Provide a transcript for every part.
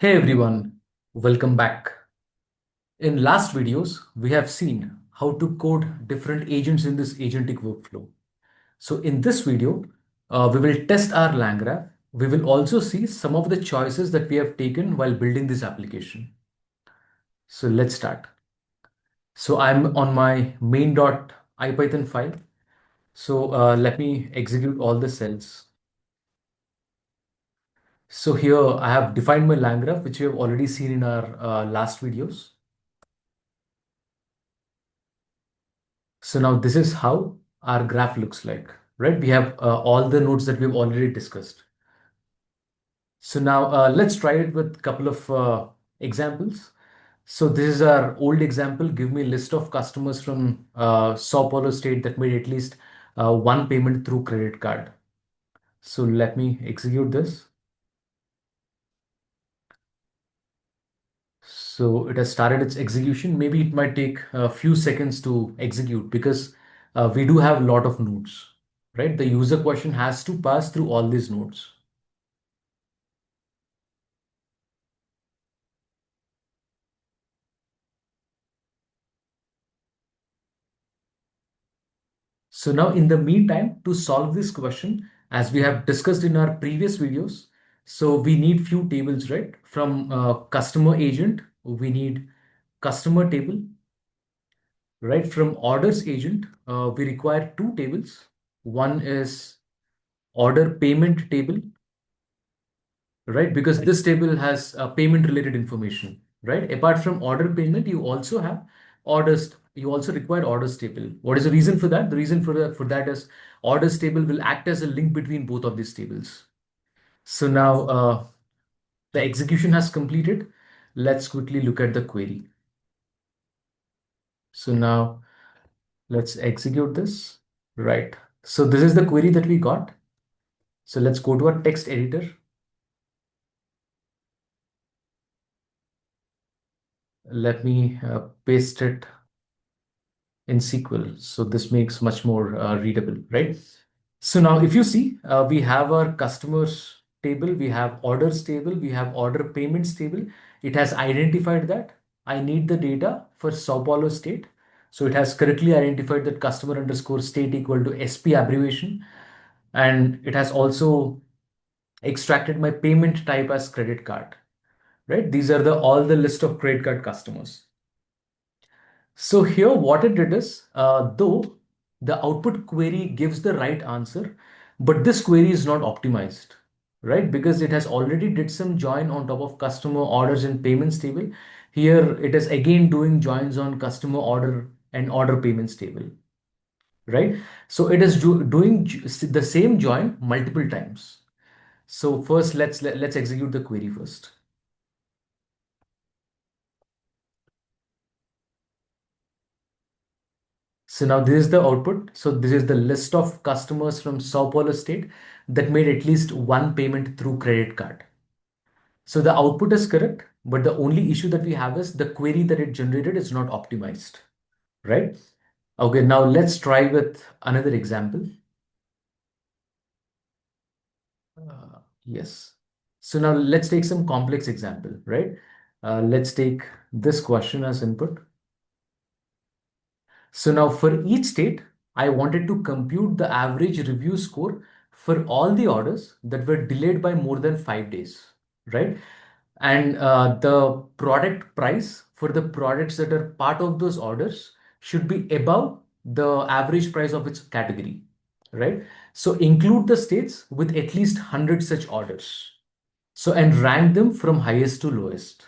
Hey everyone, welcome back. In last videos, we have seen how to code different agents in this agentic workflow. So in this video, we will test our LangGraph. We will also see some of the choices that we have taken while building this application. So let's start. So I'm on my main.ipython file. So let me execute all the cells. So here I have defined my LangGraph, which we have already seen in our last videos. So now this is how our graph looks like, right? We have all the nodes that we've already discussed. So now let's try it with a couple of examples. So this is our old example. Give me a list of customers from Sao Paulo state that made at least one payment through credit card. So let me execute this. So it has started its execution. Maybe it might take a few seconds to execute because we do have a lot of nodes, right? The user question has to pass through all these nodes. So now in the meantime, to solve this question, as we have discussed in our previous videos, so we need few tables, right? From customer agent, we need customer table, right? From orders agent, we require two tables. One is order payment table, right? Because this table has payment related information, right? Apart from order payment, you also have orders. You also require orders table. What is the reason for that? The reason for that is orders table will act as a link between both of these tables. So now the execution has completed. Let's quickly look at the query. So now let's execute this. Right. So this is the query that we got. So let's go to our text editor. Let me paste it in SQL. So this makes much more readable, right? So now if you see, we have our customers table, we have orders table, we have order payments table. It has identified that I need the data for Sao Paulo state. So it has correctly identified that customer underscore state equal to SP abbreviation. And it has also extracted my payment type as credit card, right? These are the all the list of credit card customers. So here what it did is, though the output query gives the right answer, but this query is not optimized, right? Because it has already did some join on top of customer orders and payments table. Here it is again doing joins on customer order and order payments table, right? So it is doing the same join multiple times. So first let's execute the query first. So now this is the output. So this is the list of customers from Sao Paulo state that made at least one payment through credit card. So the output is correct, but the only issue that we have is the query that it generated is not optimized, right? Okay, now let's try with another example. Yes. So now let's take some complex example, right? Let's take this question as input. So now for each state, I wanted to compute the average review score for all the orders that were delayed by more than 5 days, right? And the product price for the products that are part of those orders should be above the average price of its category, right? So include the states with at least 100 such orders. So and rank them from highest to lowest.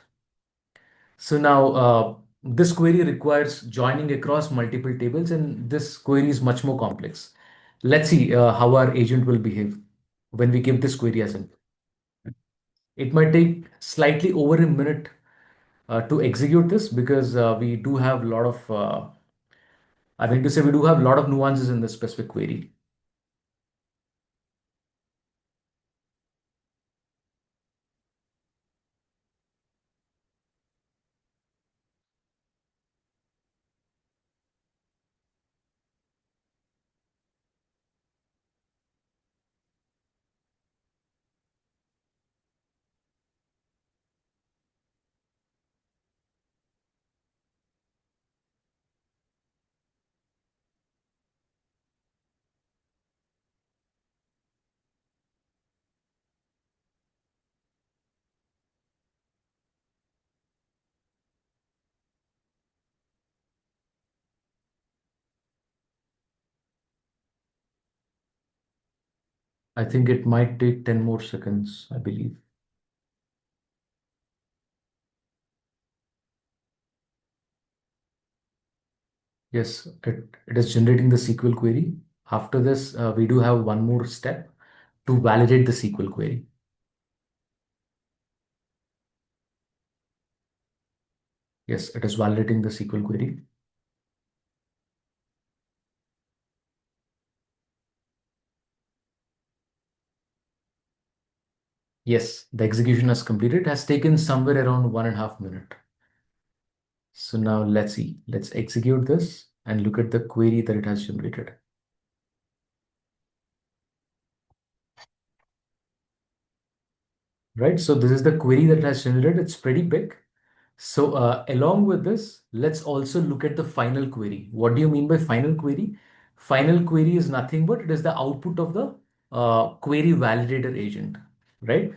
So now this query requires joining across multiple tables, and this query is much more complex. Let's see how our agent will behave when we give this query as input. It might take slightly over a minute to execute this because we do have a lot of, I mean to say we do have a lot of nuances in this specific query. I think it might take 10 more seconds, I believe. Yes, it is generating the SQL query. After this, we do have one more step to validate the SQL query. Yes, it is validating the SQL query. Yes, the execution has completed. It has taken somewhere around 1.5 minutes. So now let's see. Let's execute this and look at the query that it has generated. Right? So this is the query that it has generated. It's pretty big. So along with this, let's also look at the final query. What do you mean by final query? Final query is nothing but it is the output of the query validator agent, right?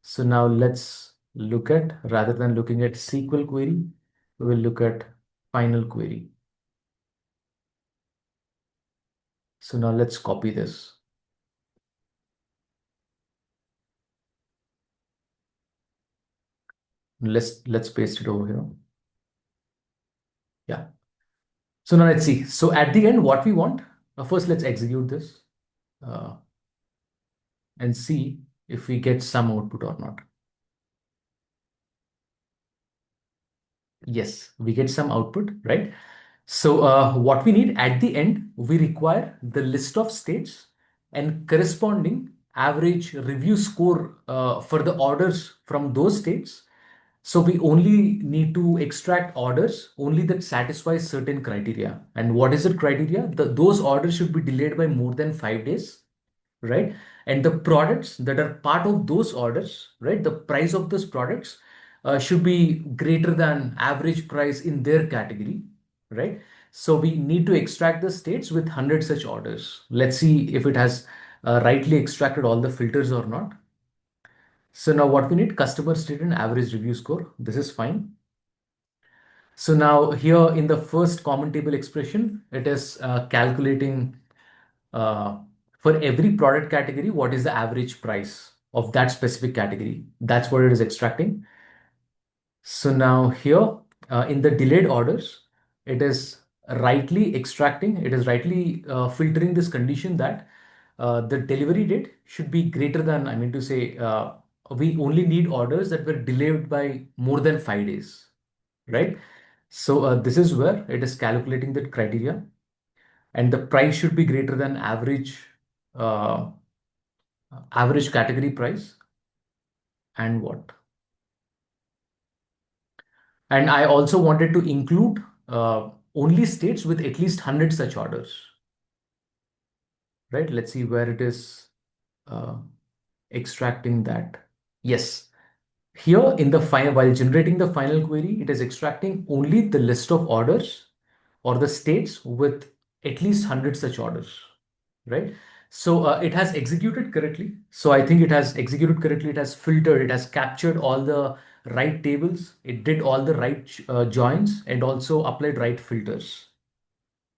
So now let's look at, rather than looking at SQL query, we will look at final query. So now let's copy this. Let's paste it over here. Yeah. So now let's see. So at the end, what we want, first let's execute this uh, and see if we get some output or not. Yes, we get some output, right? So what we need at the end, we require the list of states and corresponding average review score for the orders from those states. So we only need to extract orders only that satisfy certain criteria. And what is the criteria? Those orders should be delayed by more than 5 days, right? And the products that are part of those orders, right? The price of those products should be greater than average price in their category, right? So we need to extract the states with 100 such orders. Let's see if it has rightly extracted all the filters or not. So now what we need, customer state and average review score. This is fine. So now here in the first common table expression, it is calculating uh, for every product category, what is the average price of that specific category? That's what it is extracting. So now here in the delayed orders, it is rightly extracting, it is rightly filtering this condition that the delivery date should be greater than, I mean to say, we only need orders that were delayed by more than 5 days, right? So this is where it is calculating that criteria, and the price should be greater than uh, average category price, and what. And I also wanted to include only states with at least 100 such orders, right? Let's see where it is uh, extracting that. Yes, here in the final, while generating the final query, it is extracting only the list of orders or the states with at least 100 such orders, right? So it has executed correctly. So I think it has executed correctly. It has filtered, it has captured all the right tables. It did all the right joins and also applied right filters,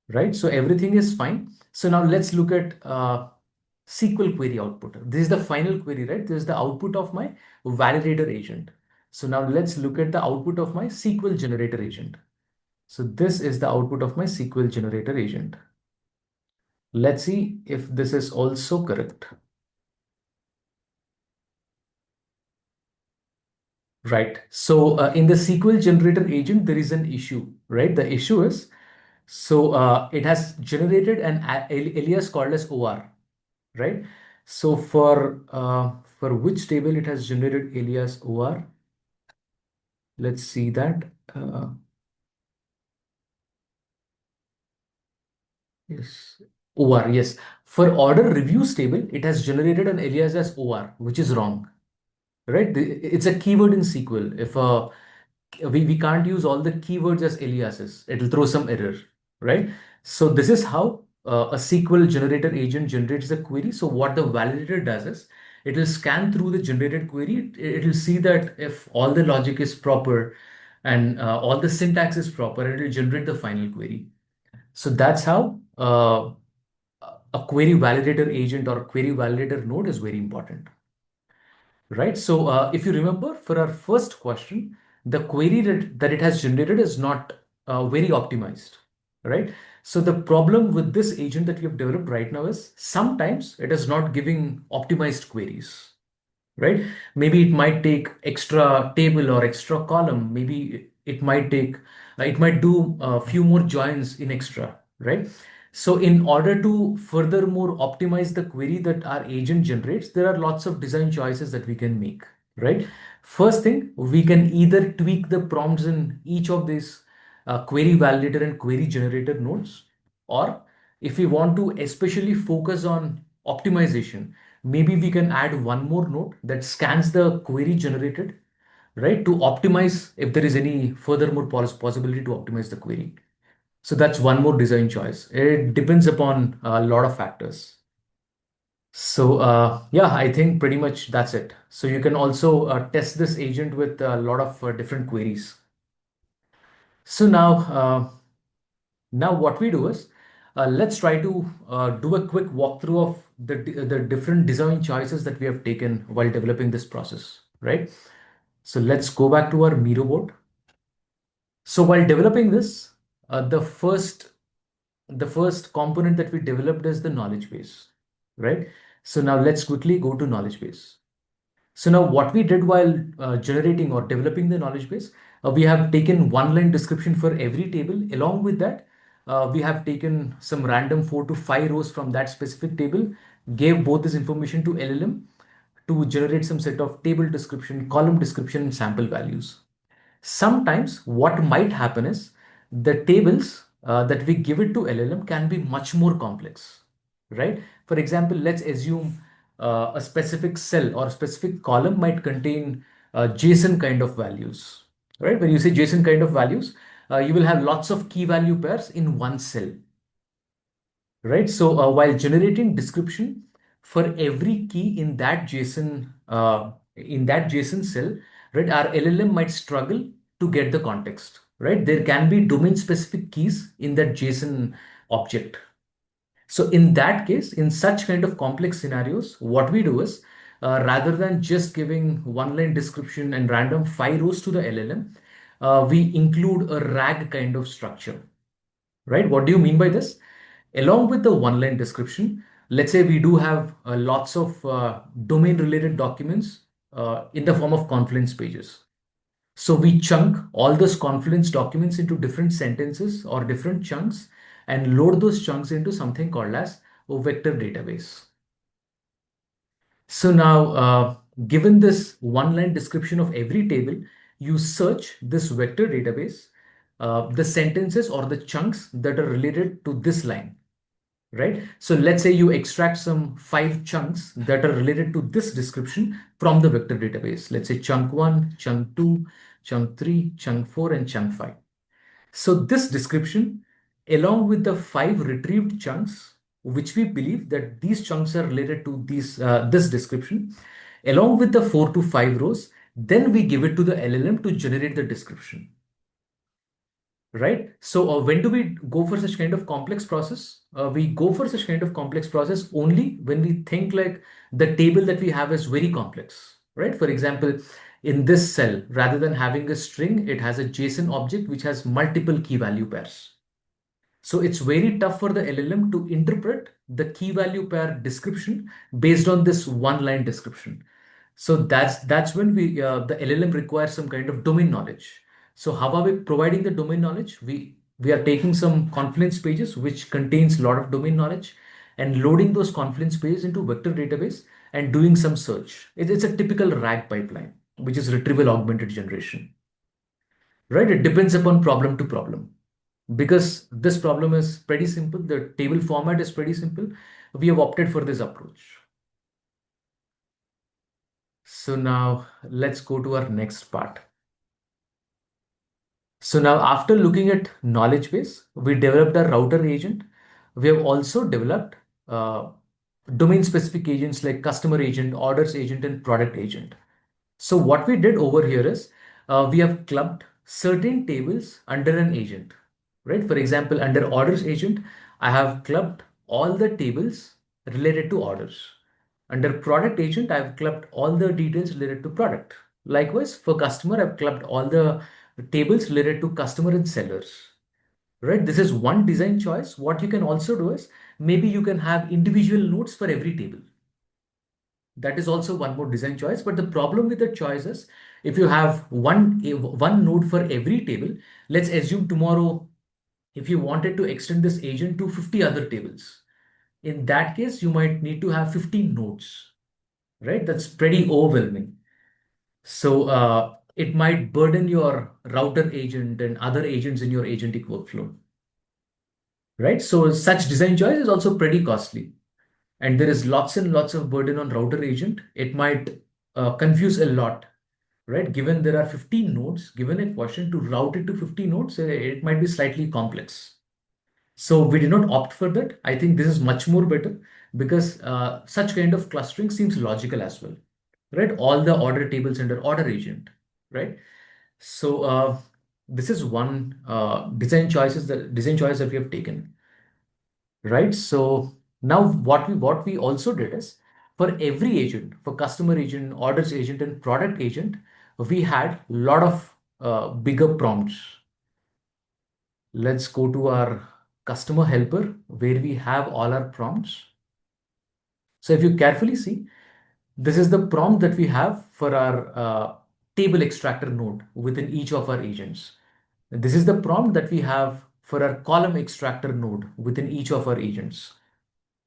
right? So everything is fine. So now let's look at SQL query output. This is the final query, right? This is the output of my validator agent. So now let's look at the output of my SQL generator agent. So this is the output of my SQL generator agent. Let's see if this is also correct. Right. So in the SQL generator agent, there is an issue, right? The issue is, so it has generated an alias called as OR, right? So for which table it has generated alias OR? Let's see that. Yes, OR, yes. For order reviews table, it has generated an alias as OR, which is wrong, right? It's a keyword in SQL. If we can't use all the keywords as aliases, it'll throw some error, right? So this is how a SQL generator agent generates the query. So what the validator does is it will scan through the generated query. It will see that if all the logic is proper and all the syntax is proper, it will generate the final query. So that's how a query validator agent or query validator node is very important, right? So if you remember for our first question, the query that it has generated is not very optimized, right? So the problem with this agent that we have developed right now is sometimes it is not giving optimized queries, right? Maybe it might take extra table or extra column. Maybe it might do a few more joins in extra, right? So in order to furthermore optimize the query that our agent generates, there are lots of design choices that we can make, right? First thing, we can either tweak the prompts in each of these query validator and query generator nodes, or if we want to especially focus on optimization, maybe we can add one more node that scans the query generated, right, to optimize if there is any furthermore possibility to optimize the query. So that's one more design choice. It depends upon a lot of factors. So yeah, I think pretty much that's it. So you can also test this agent with a lot of different queries. So now what we do is let's try to do a quick walkthrough of the different design choices that we have taken while developing this process, right? So let's go back to our Miro board. So while developing this, the first component that we developed is the knowledge base, right? So now let's quickly go to knowledge base. So now what we did while generating or developing the knowledge base, we have taken one line description for every table. Along with that, we have taken some random 4 to 5 rows from that specific table, gave both this information to LLM to generate some set of table description, column description, and sample values. Sometimes what might happen is the tables that we give it to LLM can be much more complex, right? For example, let's assume a specific cell or a specific column might contain JSON kind of values, right? When you say JSON kind of values, you will have lots of key value pairs in one cell, right? So while generating description for every key in that JSON cell, right, our LLM might struggle to get the context, right? There can be domain specific keys in that JSON object. So in that case, in such kind of complex scenarios, what we do is rather than just giving one line description and random 5 rows to the LLM, we include a RAG kind of structure, right? What do you mean by this? Along with the one line description, let's say we do have lots of domain related documents in the form of Confluence pages. So we chunk all those Confluence documents into different sentences or different chunks and load those chunks into something called as a vector database. So now, given this one line description of every table, you search this vector database, the sentences or the chunks that are related to this line, right? So let's say you extract some 5 chunks that are related to this description from the vector database. Let's say chunk 1, chunk 2, chunk 3, chunk 4, and chunk 5. So this description, along with the 5 retrieved chunks, which we believe that these chunks are related to this description, along with the 4 to 5 rows, then we give it to the LLM to generate the description, right? So when do we go for such kind of complex process? We go for such kind of complex process only when we think like the table that we have is very complex, right? For example, in this cell, rather than having a string, it has a JSON object which has multiple key value pairs. So it's very tough for the LLM to interpret the key value pair description based on this one line description. So that's when the LLM requires some kind of domain knowledge. So how are we providing the domain knowledge? We are taking some Confluence pages which contains a lot of domain knowledge and loading those Confluence pages into vector database and doing some search. It's a typical RAG pipeline, which is retrieval augmented generation, right? It depends upon problem to problem. Because this problem is pretty simple, the table format is pretty simple, we have opted for this approach. So now let's go to our next part. So now after looking at knowledge base, we developed a router agent. We have also developed domain specific agents like customer agent, orders agent, and product agent. So what we did over here is we have clubbed certain tables under an agent, right? For example, under orders agent, I have clubbed all the tables related to orders. Under product agent, I've clubbed all the details related to product. Likewise, for customer, I've clubbed all the tables related to customer and sellers. Right? This is one design choice. What you can also do is maybe you can have individual nodes for every table. That is also one more design choice. But the problem with the choice is if you have one node for every table, let's assume tomorrow, if you wanted to extend this agent to 50 other tables, in that case, you might need to have 15 nodes, right? That's pretty overwhelming. So it might burden your router agent and other agents in your agentic workflow, right? So such design choice is also pretty costly. And there is lots and lots of burden on router agent. It might confuse a lot, right? Given there are 15 nodes, given a question to route it to 50 nodes, it might be slightly complex. So we did not opt for that. I think this is much more better because such kind of clustering seems logical as well, right? All the order tables under order agent, right? So this is one design choice that we have taken, right? So now what we also did is for every agent, for customer agent, orders agent, and product agent, we had a lot of bigger prompts. Let's go to our customer helper where we have all our prompts. So if you carefully see, this is the prompt that we have for our table extractor node within each of our agents. This is the prompt that we have for our column extractor node within each of our agents.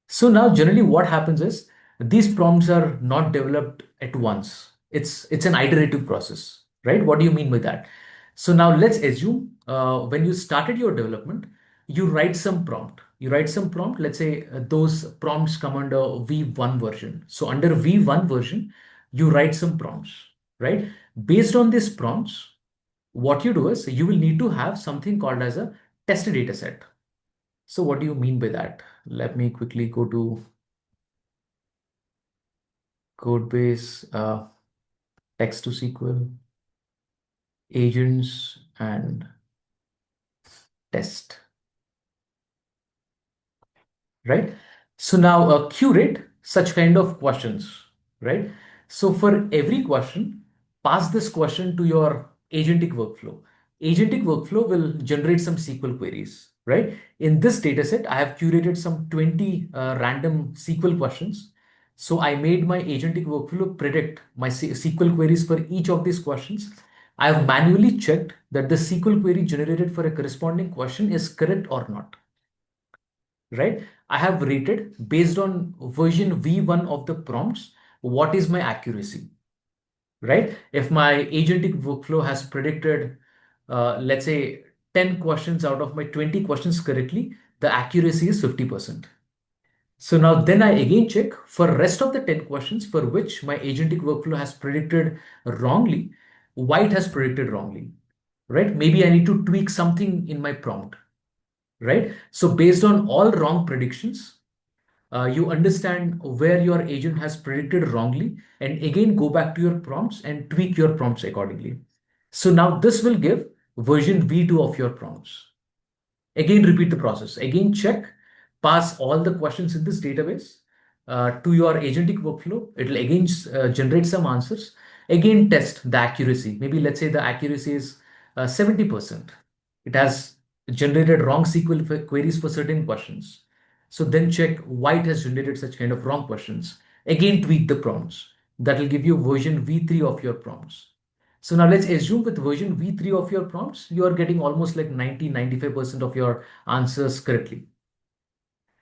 So now generally what happens is these prompts are not developed at once. It's an iterative process, right? What do you mean by that? So now let's assume when you started your development, you write some prompt. You write some prompt. Let's say those prompts come under V1 version. So under V1 version, you write some prompts, right? Based on these prompts, what you do is you will need to have something called as a test data set. So what do you mean by that? Let me quickly go to code base, text to SQL, agents, and test, right? So now curate such kind of questions, right? So for every question, pass this question to your agentic workflow. Agentic workflow will generate some SQL queries, right? In this dataset, I have curated some 20 random SQL questions. So I made my agentic workflow predict my SQL queries for each of these questions. I have manually checked that the SQL query generated for a corresponding question is correct or not, right? I have rated based on version V1 of the prompts, what is my accuracy, right? If my agentic workflow has predicted, let's say 10 questions out of my 20 questions correctly, the accuracy is 50%. So now then I again check for rest of the 10 questions for which my agentic workflow has predicted wrongly, why it has predicted wrongly, right? Maybe I need to tweak something in my prompt, right? So based on all wrong predictions, you understand where your agent has predicted wrongly and again go back to your prompts and tweak your prompts accordingly. So now this will give version V2 of your prompts. Again, repeat the process. Again, check, pass all the questions in this database to your agentic workflow. It will again generate some answers. Again, test the accuracy. Maybe let's say the accuracy is 70%. It has generated wrong SQL queries for certain questions. So then check why it has generated such kind of wrong questions. Again, tweak the prompts. That will give you version V3 of your prompts. So now let's assume with version V3 of your prompts, you are getting almost like 90-95% of your answers correctly.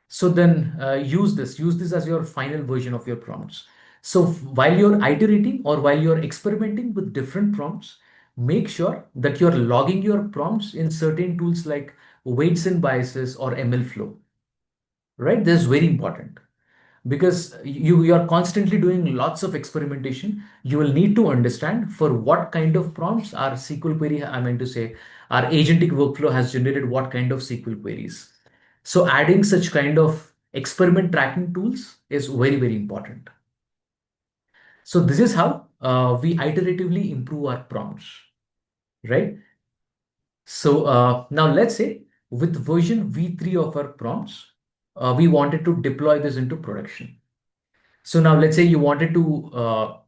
So then use this as your final version of your prompts. So while you're iterating or while you're experimenting with different prompts, make sure that you're logging your prompts in certain tools like weights and biases or MLflow, right? This is very important because you are constantly doing lots of experimentation. You will need to understand for what kind of prompts our SQL query, I meant to say, our agentic workflow has generated what kind of SQL queries. So adding such kind of experiment tracking tools is very, very important. So this is how we iteratively improve our prompts, right? So now let's say with version V3 of our prompts, we wanted to deploy this into production. So now let's say you wanted to,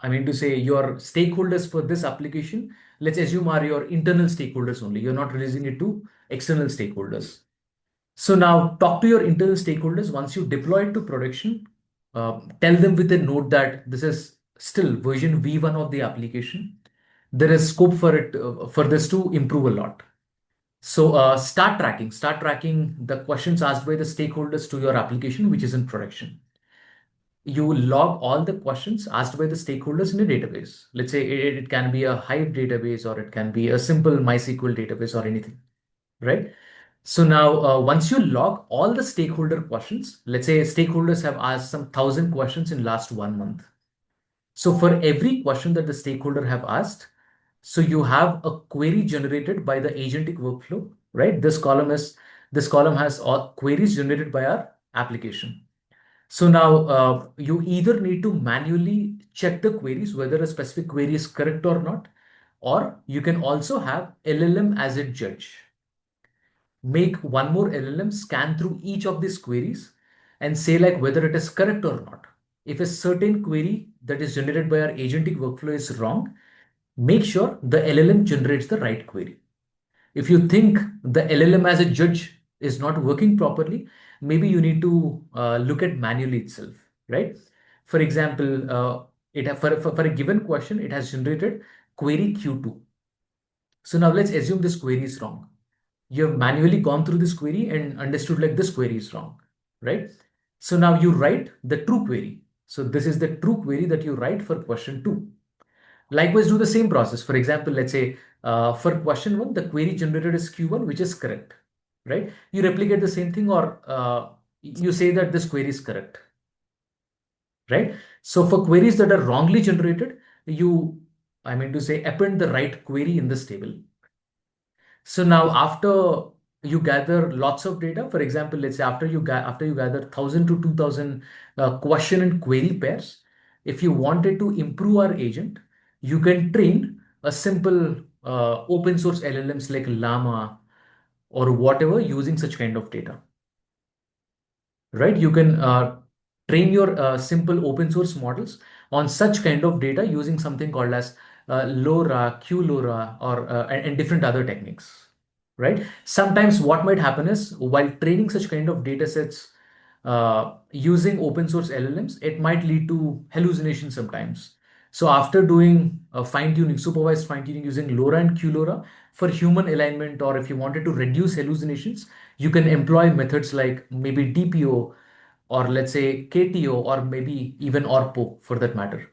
to say your stakeholders for this application, let's assume are your internal stakeholders only. You're not releasing it to external stakeholders. So now talk to your internal stakeholders. Once you deploy it to production, tell them with a note that this is still version V1 of the application. There is scope for it, for this to improve a lot. So start tracking the questions asked by the stakeholders to your application, which is in production. You log all the questions asked by the stakeholders in a database. Let's say it can be a Hive database or it can be a simple MySQL database or anything, right? So now, once you log all the stakeholder questions, let's say stakeholders have asked some 1,000 questions in last 1 month. So for every question that the stakeholder have asked, so you have a query generated by the agentic workflow, right? This column has all queries generated by our application. So now you either need to manually check the queries, whether a specific query is correct or not, or you can also have LLM as a judge. Make one more LLM scan through each of these queries and say like whether it is correct or not. If a certain query that is generated by our agentic workflow is wrong, make sure the LLM generates the right query. If you think the LLM as a judge is not working properly, maybe you need to look at manually itself, right? For example, for a given question, it has generated query Q2. So now let's assume this query is wrong. You have manually gone through this query and understood like this query is wrong, right? So now you write the true query. So this is the true query that you write for question 2. Likewise, do the same process. For example, let's say for question 1, the query generated is Q1, which is correct, right? You replicate the same thing or you say that this query is correct, right? So for queries that are wrongly generated, you, append the right query in this table. So now after you gather lots of data, for example, let's say after you gather 1,000 to 2,000 question and query pairs, if you wanted to improve our agent, you can train a simple open source LLMs like Llama or whatever using such kind of data, right? You can train your simple open source models on such kind of data using something called as LoRa, QLoRa, or and different other techniques, right? Sometimes what might happen is while training such kind of data sets using open source LLMs, it might lead to hallucination sometimes. So after doing fine tuning, supervised fine tuning using LoRa and QLoRa for human alignment, or if you wanted to reduce hallucinations, you can employ methods like maybe DPO or let's say KTO or maybe even ORPO for that matter,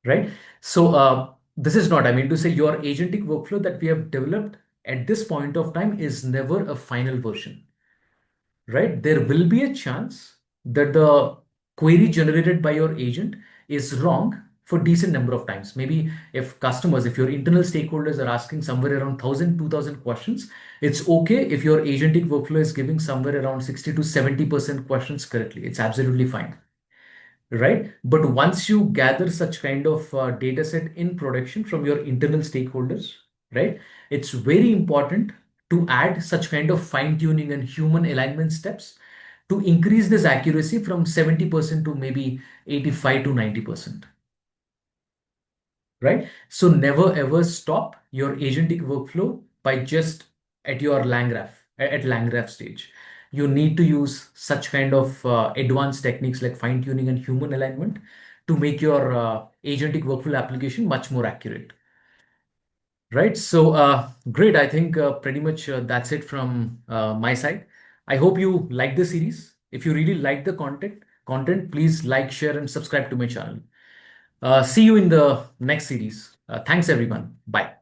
right? So this is not, to say your agentic workflow that we have developed at this point of time is never a final version, right? There will be a chance that the query generated by your agent is wrong for decent number of times. Maybe if your internal stakeholders are asking somewhere around 1,000, 2,000 questions, it's okay if your agentic workflow is giving somewhere around 60 to 70% questions correctly. It's absolutely fine, right? But once you gather such kind of data set in production from your internal stakeholders, right, it's very important to add such kind of fine tuning and human alignment steps to increase this accuracy from 70% to maybe 85 to 90%, right? So never ever stop your agentic workflow by just at your LangGraph, at LangGraph stage. You need to use such kind of advanced techniques like fine tuning and human alignment to make your agentic workflow application much more accurate, right? So great. I think pretty much that's it from my side. I hope you like the series. If you really like the content, please like, share, and subscribe to my channel. See you in the next series. Thanks, everyone. Bye.